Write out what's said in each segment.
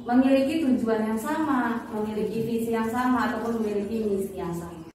memiliki tujuan yang sama, memiliki visi yang sama, ataupun memiliki misi yang sama.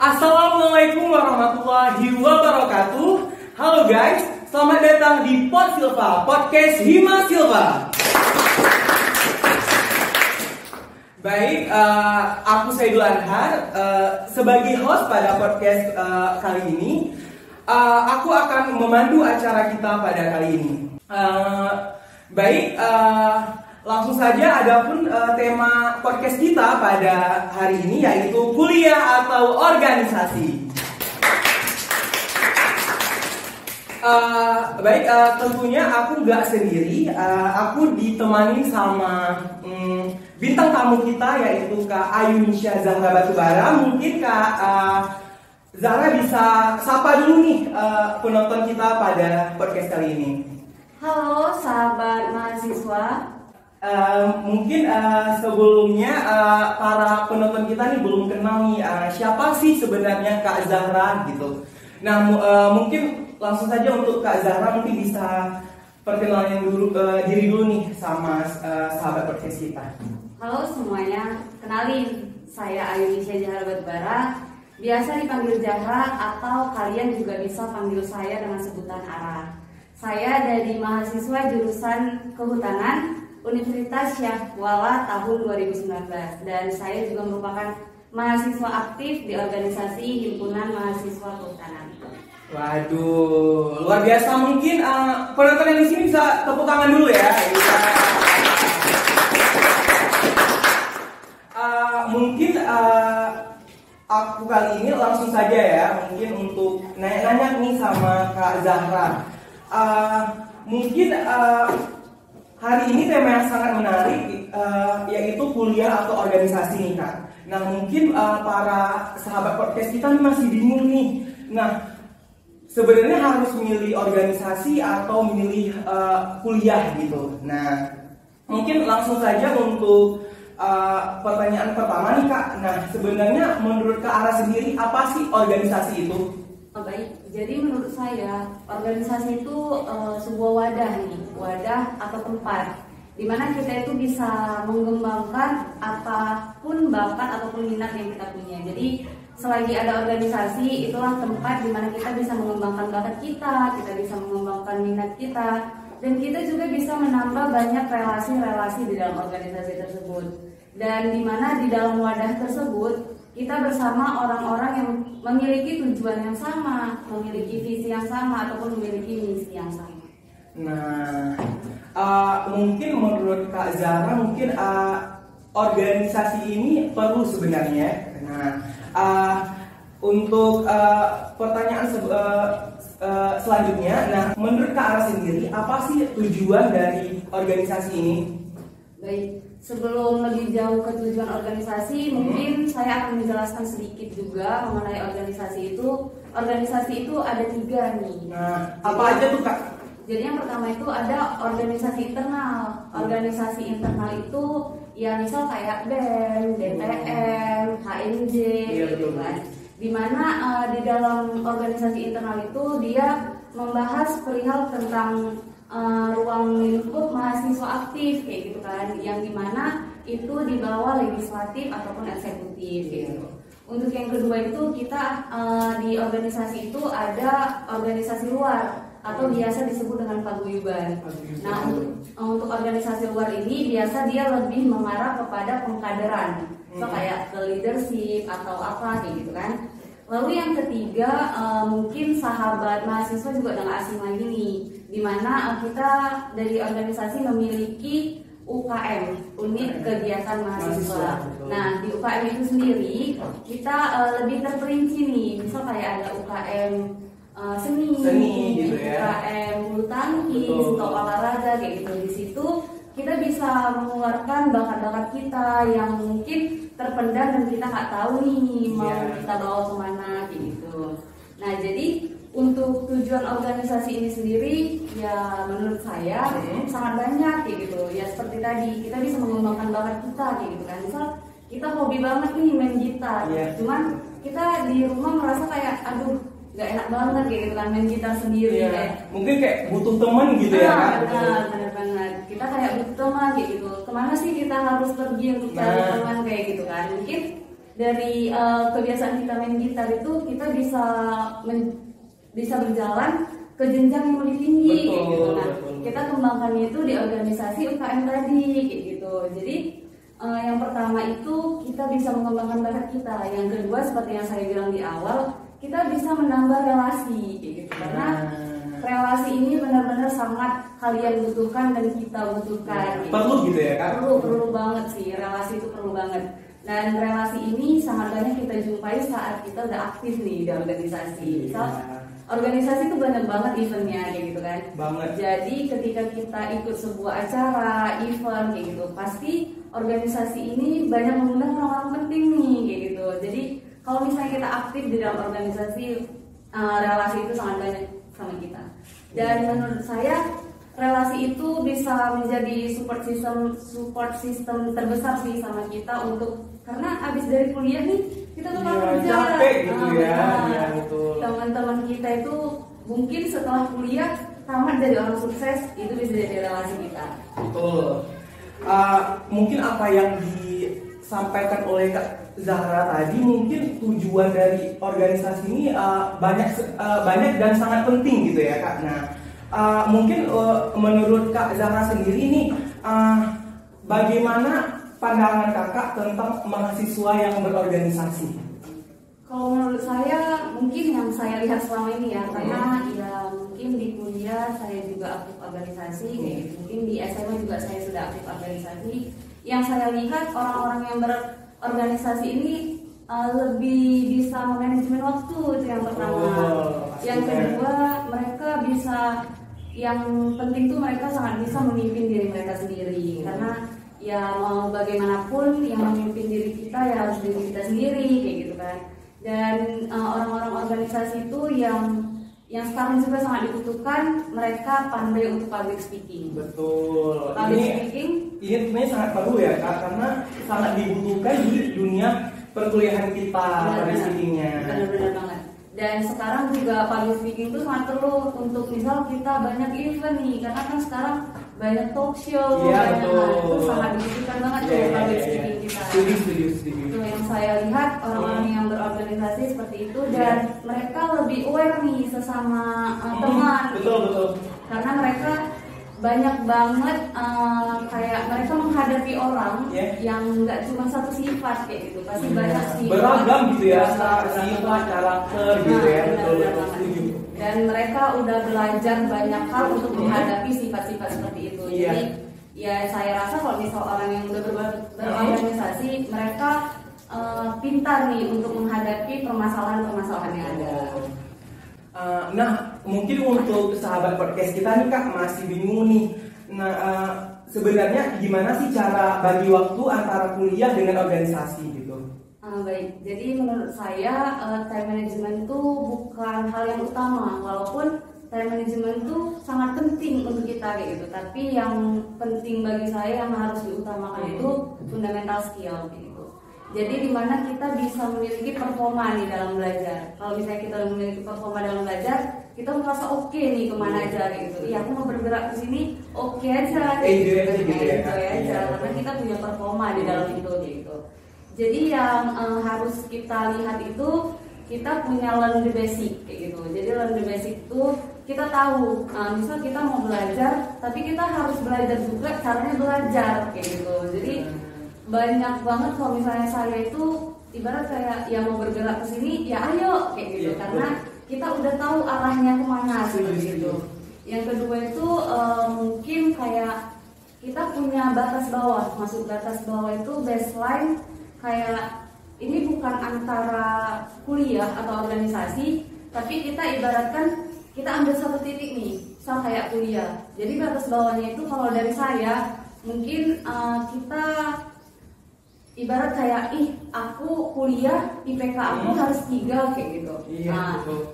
Assalamualaikum warahmatullahi wabarakatuh. Halo guys, selamat datang di Pod Silva, podcast Hima Silva. Baik, aku Saidul Anhar, sebagai host pada podcast kali ini. Aku akan memandu acara kita pada kali ini. Baik, langsung saja. Adapun tema podcast kita pada hari ini yaitu kuliah atau organisasi. Baik, tentunya aku nggak sendiri. Aku ditemani sama bintang tamu kita yaitu Kak Ayunisha Zahra Batubara. Mungkin Kak Zahra bisa sapa dulu nih penonton kita pada podcast kali ini. Halo sahabat mahasiswa. Mungkin sebelumnya para penonton kita nih belum kenal nih siapa sih sebenarnya Kak Zahra gitu. Nah mungkin langsung saja untuk Kak Zahra mungkin bisa perkenalkan dulu diri dulu nih sama sahabat podcast kita. Halo semuanya, kenalin saya Ayunisha Zahra Batubara. Biasa dipanggil Zahra atau kalian juga bisa panggil saya dengan sebutan Ara. Saya dari mahasiswa jurusan Kehutanan Universitas Syahkuala tahun 2019 dan saya juga merupakan mahasiswa aktif di organisasi Himpunan Mahasiswa Kehutanan. Waduh, luar biasa. Mungkin penonton yang di sini bisa tepuk tangan dulu ya. Mungkin aku kali ini langsung saja ya, mungkin untuk nanya-nanya nih sama Kak Zahra. Mungkin hari ini tema yang sangat menarik yaitu kuliah atau organisasi nih Kak. Nah mungkin para sahabat podcast kita nih masih bingung nih. Nah sebenarnya harus milih organisasi atau milih kuliah gitu. Nah mungkin langsung saja untuk pertanyaan pertama nih Kak. Nah sebenarnya menurut Kak Ara sendiri apa sih organisasi itu? Baik, jadi menurut saya organisasi itu sebuah wadah nih, wadah atau tempat di mana kita itu bisa mengembangkan apapun bakat ataupun minat yang kita punya. Jadi selagi ada organisasi, itulah tempat di mana kita bisa mengembangkan bakat kita bisa mengembangkan minat kita, dan kita juga bisa menambah banyak relasi-relasi di dalam organisasi tersebut. Dan di mana di dalam wadah tersebut kita bersama orang-orang yang memiliki tujuan yang sama, memiliki visi yang sama, ataupun memiliki misi yang sama. Nah, mungkin menurut Kak Zahra, mungkin organisasi ini perlu sebenarnya. Nah, untuk pertanyaan selanjutnya, nah menurut Kak Ara sendiri, apa sih tujuan dari organisasi ini? Baik, sebelum lebih jauh ke tujuan organisasi, mungkin saya akan menjelaskan sedikit juga mengenai organisasi itu. Organisasi itu ada 3 nih. Nah, apa aja tuh Kak? Jadi yang pertama itu ada organisasi internal. Organisasi internal itu ya misal kayak BEM, DTM, HMJ, gitu kan. Dimana di dalam organisasi internal itu dia membahas perihal tentang ruang lingkup mahasiswa aktif kayak gitu kan, yang dimana itu di bawah legislatif ataupun eksekutif gitu. Untuk yang kedua itu kita di organisasi itu ada organisasi luar atau biasa disebut dengan paguyuban. Nah untuk organisasi luar ini biasa dia lebih mengarah kepada pengkaderan, so kayak ke leadership atau apa kayak gitu kan. Lalu yang ketiga mungkin sahabat mahasiswa juga udah gak asing lagi nih, dimana kita dari organisasi memiliki UKM, unit kegiatan mahasiswa. Nah di UKM itu sendiri kita lebih terperinci nih, misal kayak ada UKM seni gitu ya, UKM bulu tangkis atau olahraga kayak gitu. Di situ kita bisa mengeluarkan bakat-bakat kita yang mungkin terpendam dan kita nggak tahu nih mau kita bawa kemana gitu. Nah jadi untuk tujuan organisasi ini sendiri ya menurut saya sangat banyak kayak gitu. Ya seperti tadi kita bisa mengembangkan bakat kita kayak gitu kan. Misal kita hobi banget nih main gitar, cuman kita di rumah merasa kayak aduh nggak enak banget kayak gitu kan main gitar sendiri kayak. Mungkin kayak butuh teman gitu ya kan? Benar banget. Kita kayak butuh teman kayak gitu. Kemana sih kita harus pergi untuk cari teman kayak gitu kan? Mungkin dari kebiasaan kita main gitar itu kita bisa berjalan ke jenjang yang lebih tinggi kayak gitu. Nah, kita kembangkannya itu di organisasi UKM tadi kayak gitu. Jadi yang pertama itu kita bisa mengembangkan bakat kita. Yang kedua seperti yang saya bilang di awal, kita bisa menambah relasi kayak gitu. Karena relasi ini benar-benar sangat kalian butuhkan dan kita butuhkan. Perlu gitu ya kan? Perlu banget sih, relasi itu perlu banget. Dan relasi ini sangat banyak kita jumpai saat kita udah aktif nih di organisasi. Misal organisasi itu banyak banget eventnya kayak gitu kan. Banget. Jadi ketika kita ikut sebuah acara, event kayak gitu, pasti organisasi ini banyak mengundang orang-orang penting nih kayak gitu. Jadi kalau misalnya kita aktif di dalam organisasi, relasi itu sangat banyak sama kita. Dan menurut saya relasi itu bisa menjadi support system terbesar sih sama kita untuk, karena abis dari kuliah nih kita tuh kerja capek gitu teman-teman kita itu mungkin setelah kuliah tamat dari orang sukses, itu bisa jadi relasi kita. Betul. Mungkin apa yang disampaikan oleh Kak Zahra tadi, mungkin tujuan dari organisasi ini banyak dan sangat penting gitu ya Kak. Nah, mungkin menurut Kak Zahra sendiri ini bagaimana pandangan Kakak tentang mahasiswa yang berorganisasi? Kalau menurut saya, mungkin yang saya lihat selama ini ya, karena ya mungkin di kuliah saya juga aktif organisasi, mungkin di SMA juga saya sudah aktif organisasi. Yang saya lihat orang-orang yang berorganisasi ini lebih bisa manajemen waktu, itu yang pertama. Yang kedua, mereka bisa, yang penting tuh mereka sangat bisa memimpin diri mereka sendiri, karena ya mau bagaimanapun yang memimpin diri kita ya harus diri kita sendiri kayak gitu kan. Dan orang-orang organisasi itu yang sekarang juga sangat dibutuhkan, mereka pandai untuk public speaking. Betul. Public speaking ini sebenarnya sangat perlu ya Kak, karena sangat dibutuhkan di dunia perkuliahan kita. Public speakingnya benar-benar banget. Dan sekarang juga public speaking itu sangat perlu untuk misal kita banyak event nih, karena kan sekarang banyak talk show, itu sangat dibutuhkan banget tuh public speaking kita. Setuju. Itu yang saya lihat orang-orang yang berorganisasi seperti itu, dan mereka lebih aware nih sesama teman. Betul. Karena mereka banyak banget kayak mereka menghadapi orang yang nggak cuma satu sifat kayak gitu, pasti banyak sifat, beragam gitu ya, sifat, karakter gitu ya. Betul. Dan mereka udah belajar banyak hal untuk menghadapi sifat-sifat seperti itu. Jadi ya saya rasa kalau misal orang yang udah berorganisasi, mereka pintar nih untuk menghadapi permasalahan-permasalahan yang ada. Nah, mungkin untuk sahabat podcast kita nih Kak masih bingung nih. Nah, sebenarnya gimana sih cara bagi waktu antara kuliah dengan organisasi gitu? Baik, jadi menurut saya time management itu bukan hal yang utama, walaupun time management itu sangat penting untuk kita kayak gitu. Tapi yang penting bagi saya yang harus diutamakan itu fundamental skill kayak gitu. Jadi dimana kita bisa memiliki performa nih dalam belajar. Kalau misalnya kita memiliki performa dalam belajar, kita merasa oke nih kemana aja kayak gitu. Iya, aku mau bergerak ke sini oke aja, enjoy aja, karena kita punya performa di dalam itu gitu. Jadi yang harus kita lihat itu kita punya learn the basic kayak gitu. Jadi learn the basic itu kita tahu, misal kita mau belajar, tapi kita harus belajar juga caranya belajar kayak gitu. Jadi banyak banget kalau misalnya saya itu ibarat kayak yang mau bergerak ke sini, ya ayo kayak gitu. Karena kita udah tahu arahnya kemana seperti itu. Yang kedua itu mungkin kayak kita punya batas bawah. Maksud batas bawah itu baseline, kayak ini bukan antara kuliah atau organisasi, tapi kita ibaratkan kita ambil satu titik nih, sama kayak kuliah. Jadi batas bawahnya itu kalau dari saya mungkin kita ibarat kayak aku kuliah IPK aku harus 3 kayak gitu.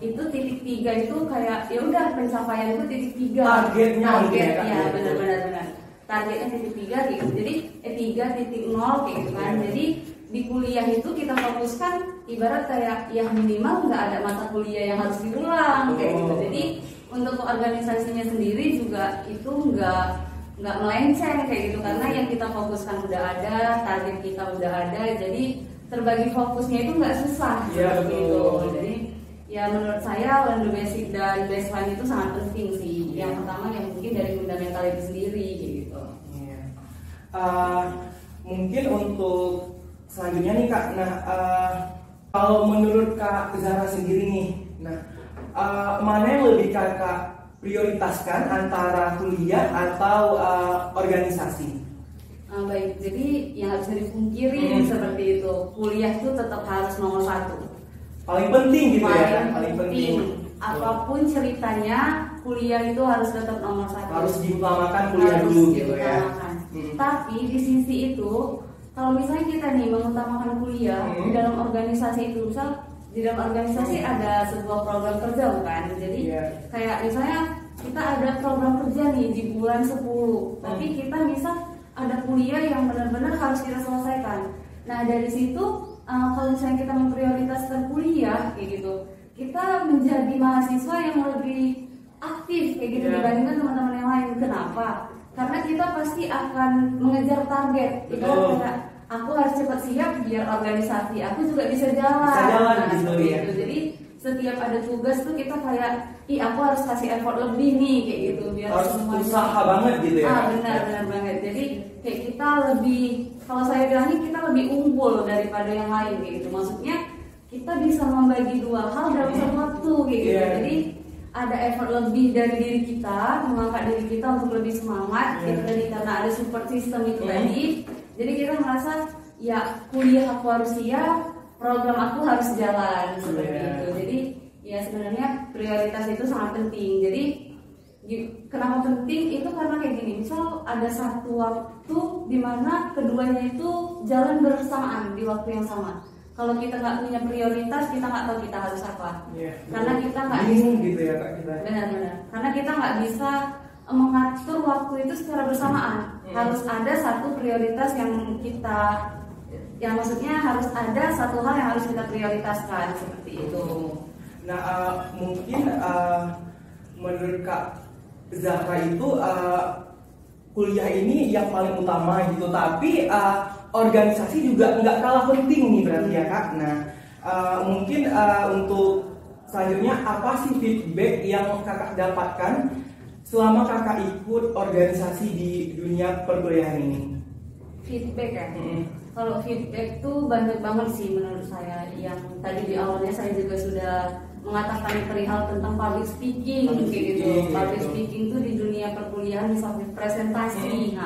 Itu titik 3 itu kayak ya udah pencapaian itu titik 3. Target ya benar. Targetnya titik 3 gitu. Jadi 3.0 kayak gitu kan. Jadi di kuliah itu kita fokuskan ibarat kayak ya minimal nggak ada mata kuliah yang harus diulang kayak gitu. Jadi untuk organisasinya sendiri juga itu nggak melenceng kayak gitu, karena yang kita fokuskan udah ada, target kita udah ada, jadi terbagi fokusnya itu nggak susah seperti itu. Jadi ya menurut saya learn the basic dan baseline itu sangat penting sih. Yang pertama yang mungkin dari fundamental itu sendiri gitu. Mungkin untuk selanjutnya nih Kak, nah kalau menurut Kak Zahra sendiri nih, nah mana yang lebih Kakak prioritaskan antara kuliah atau organisasi? Baik, jadi yang harus dipungkiri seperti itu, kuliah itu tetap harus nomor satu. Paling penting gitu ya? Paling penting. Apapun ceritanya, kuliah itu harus tetap nomor satu. Harus diutamakan kuliah dulu gitu ya. Tapi di sisi itu, kalau misalnya kita nih mengutamakan kuliah di dalam organisasi itu, misal di dalam organisasi ada sebuah program kerja bukan? Jadi kayak misalnya kita ada program kerja nih di bulan 10, tapi kita bisa ada kuliah yang benar-benar harus kita selesaikan. Nah dari situ kalau misalnya kita memprioritaskan kuliah kayak gitu, kita menjadi mahasiswa yang lebih aktif kayak gitu dibandingkan teman-teman yang lain. Kenapa? Karena kita pasti akan mengejar target. Kayak aku harus cepat siap biar organisasi aku juga bisa jalan. Gitu ya. Jadi setiap ada tugas tuh kita kayak, aku harus kasih effort lebih nih kayak gitu biar harus semuanya usaha banget gitu ya. Benar banget. Jadi kayak kita lebih, kalau saya bilangnya kita lebih unggul daripada yang lain kayak gitu. Maksudnya kita bisa membagi dua hal dalam satu waktu kayak gitu. Jadi ada effort lebih dari diri kita, mengangkat diri kita untuk lebih semangat gitu tadi, karena ada support system itu tadi. Jadi kita merasa ya kuliah aku harus siap, program aku harus jalan seperti itu. Jadi ya sebenarnya prioritas itu sangat penting. Jadi kenapa penting itu karena kayak gini, misal ada satu waktu di mana keduanya itu jalan bersamaan di waktu yang sama. Kalau kita nggak punya prioritas, kita nggak tahu kita harus apa. Karena kita nggak bisa gitu ya Kak kita. Benar. Karena kita nggak bisa mengatur waktu itu secara bersamaan. Harus ada satu prioritas yang maksudnya harus ada satu hal yang harus kita prioritaskan seperti itu. Nah mungkin menurut Kak Zahra itu kuliah ini yang paling utama gitu, tapi organisasi juga nggak kalah penting nih berarti ya Kak. Nah mungkin untuk selanjutnya apa sih feedback yang Kakak dapatkan selama Kakak ikut organisasi di dunia perkuliahan ini? Feedback ya? Kalau feedback tuh banyak banget sih menurut saya. Yang tadi di awalnya saya juga sudah mengatakan perihal tentang public speaking gitu. Public speaking tuh di dunia perkuliahan misalnya presentasi.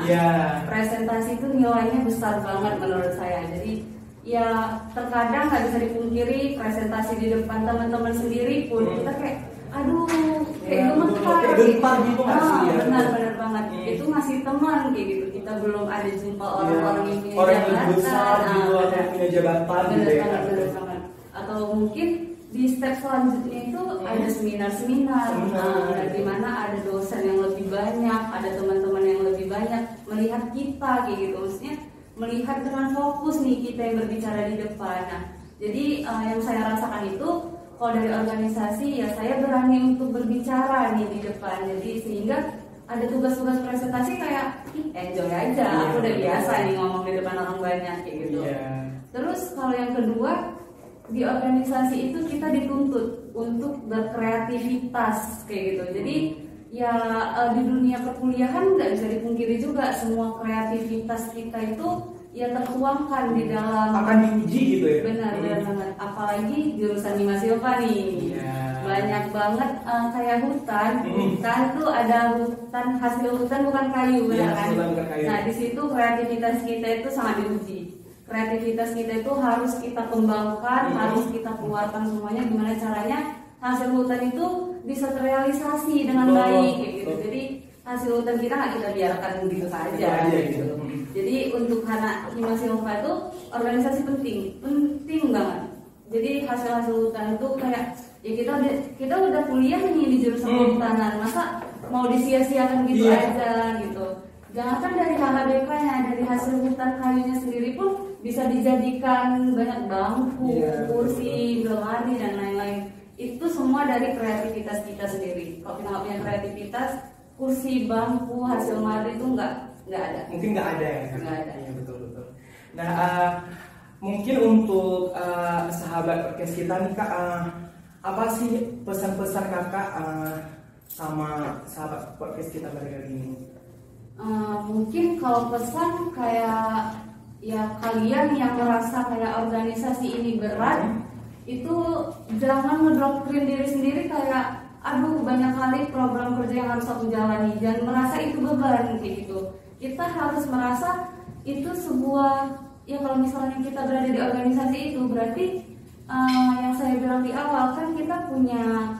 Presentasi itu nilainya besar banget menurut saya. Jadi ya terkadang nggak bisa dipungkiri, presentasi di depan teman-teman sendiri pun kita kayak kayak gemetar gitu masih ya. Benar banget. Itu masih teman kayak gitu. Kita belum ada jumpa orang-orang yang punya jabatan besar gitu, atau punya jabatan gitu ya. Benar banget. Atau mungkin di step selanjutnya itu ada seminar di mana ada dosen yang lebih banyak, ada teman-teman yang lebih banyak melihat kita kayak gitu. Maksudnya melihat dengan fokus nih kita yang berbicara di depan. Nah, jadi yang saya rasakan itu kalau dari organisasi ya saya berani untuk berbicara nih di depan. Jadi sehingga ada tugas-tugas presentasi kayak enjoy aja. Aku udah biasa nih ngomong di depan orang banyak kayak gitu. Terus kalau yang kedua, di organisasi itu kita dituntut untuk berkreativitas kayak gitu. Jadi ya di dunia perkuliahan nggak bisa dipungkiri juga semua kreativitas kita itu ya tertuangkan di dalam, akan diuji gitu ya. Benar banget. Apalagi jurusan Himasioka nih, banyak banget kayak hutan tuh ada hutan, hasil hutan bukan kayu, benar kan? Nah di situ kreativitas kita itu sangat diuji. Kreativitas kita itu harus kita kembangkan, harus kita keluarkan semuanya. Gimana caranya hasil hutan itu bisa terrealisasi dengan baik gitu. Jadi hasil hutan kita nggak kita biarkan begitu saja gitu. Jadi untuk anak Himasioka itu organisasi penting banget. Jadi hasil hutan itu kayak ya kita udah kuliah nih di jurusan kehutanan, masa mau disia-siakan gitu aja gitu. jangankan dari HHBK-nya, dari hasil hutan kayunya sendiri pun bisa dijadikan banyak bangku, kursi, lemari dan lain-lain. Itu semua dari kreativitas kita sendiri. Kalau kita nggak punya kreativitas, kursi, bangku, hasil lemari itu nggak ada. Mungkin nggak ada ya? Nggak ada. Iya, betul. Nah, mungkin untuk sahabat podcast kita nih Kak, apa sih pesan-pesan Kakak sama sahabat podcast kita pada kali ini? Mungkin kalau pesan kayak ya kalian yang merasa kayak organisasi ini berat, itu jangan ngedoktrin diri sendiri kayak aduh banyak kali program kerja yang harus aku jalani, jangan merasa itu beban kayak gitu. Kita harus merasa itu sebuah, ya kalau misalnya kita berada di organisasi itu berarti yang saya bilang di awal kan kita punya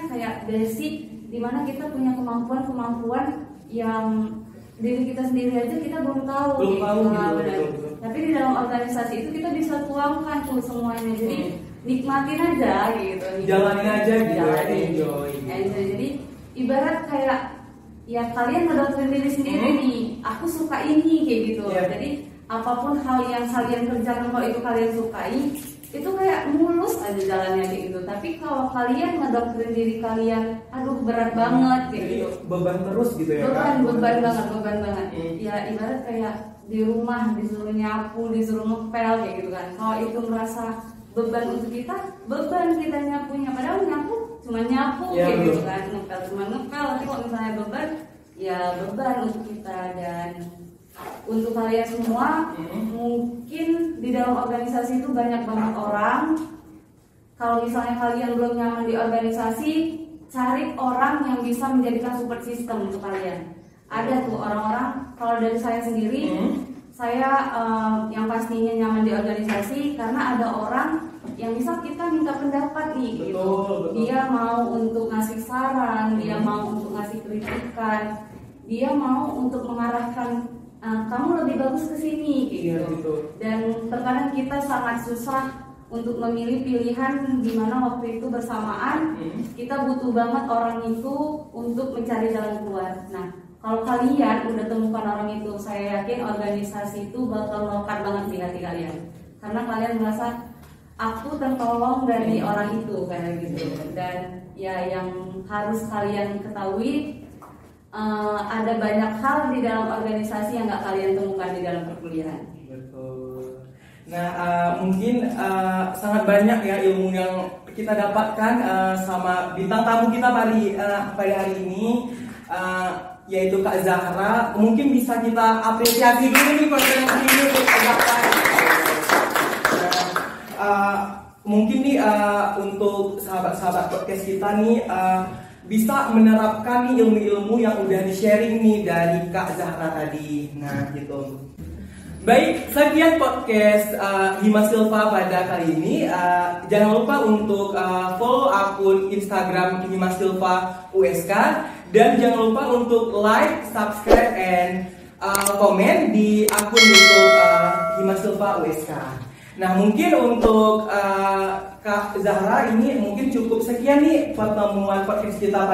kayak basic dimana kita punya kemampuan yang diri kita sendiri aja kita belum tahu gitu. Tapi di dalam organisasi itu kita bisa tuangkan tuh semuanya, jadi nikmatin aja gitu, jalanin aja gitu, enjoy. Jadi ibarat kayak ya kalian ngedoktrin diri sendiri nih, aku suka ini kayak gitu. Jadi apapun hal yang kalian kerjakan kalau itu kalian sukai, itu kayak mulus aja jalannya kayak gitu. Tapi kalau kalian ngedoktrin diri kalian, aduh berat banget kayak gitu, beban terus gitu ya, beban banget. Ya ibarat kayak di rumah disuruh nyapu, disuruh ngepel kayak gitu kan. Kalau itu merasa beban untuk kita, beban kita nyapunya, padahal nyapu cuma nyapu kayak gitu kan, ngepel cuma ngepel. Tapi kalau misalnya beban, ya beban untuk kita. Dan untuk kalian semua, mungkin di dalam organisasi itu banyak banget orang. Kalau misalnya kalian belum nyaman di organisasi, cari orang yang bisa menjadikan support system untuk kalian. Ada tuh orang-orang, kalau dari saya sendiri, saya yang pastinya nyaman di organisasi karena ada orang yang bisa kita minta pendapat nih gitu. Betul. Dia mau untuk ngasih saran, dia mau untuk ngasih kritikan, dia mau untuk mengarahkan kamu lebih bagus ke sini gitu. Dan terkadang kita sangat susah untuk memilih pilihan di mana waktu itu bersamaan kita butuh banget orang itu untuk mencari jalan keluar. Nah, kalau kalian udah temukan orang itu, saya yakin organisasi itu bakal melekat banget di hati kalian. Karena kalian merasa aku tertolong dari orang itu kayak gitu. Dan ya yang harus kalian ketahui, ada banyak hal di dalam organisasi yang nggak kalian temukan di dalam perkuliahan. Betul. Nah, mungkin sangat banyak ya ilmu yang kita dapatkan sama bintang tamu kita pada hari ini, yaitu Kak Zahra. Mungkin bisa kita apresiasi dulu nih konferensi ini untuk Kak Zahra. Mungkin nih untuk sahabat-sahabat podcast kita nih bisa menerapkan nih ilmu-ilmu yang udah di-sharing nih dari Kak Zahra tadi. Nah, gitu. Baik, sekian podcast Himasilva pada kali ini. Jangan lupa untuk follow akun Instagram Himasilva USK, dan jangan lupa untuk like, subscribe, and komen di akun YouTube Himasilva USK. Nah, mungkin untuk Kak Zahra ini mungkin cukup sekian nih pertemuan podcast kita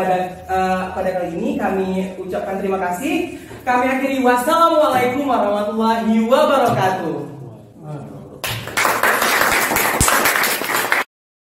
pada kali ini. Kami ucapkan terima kasih. Kami akhiri, wassalamualaikum warahmatullahi wabarakatuh.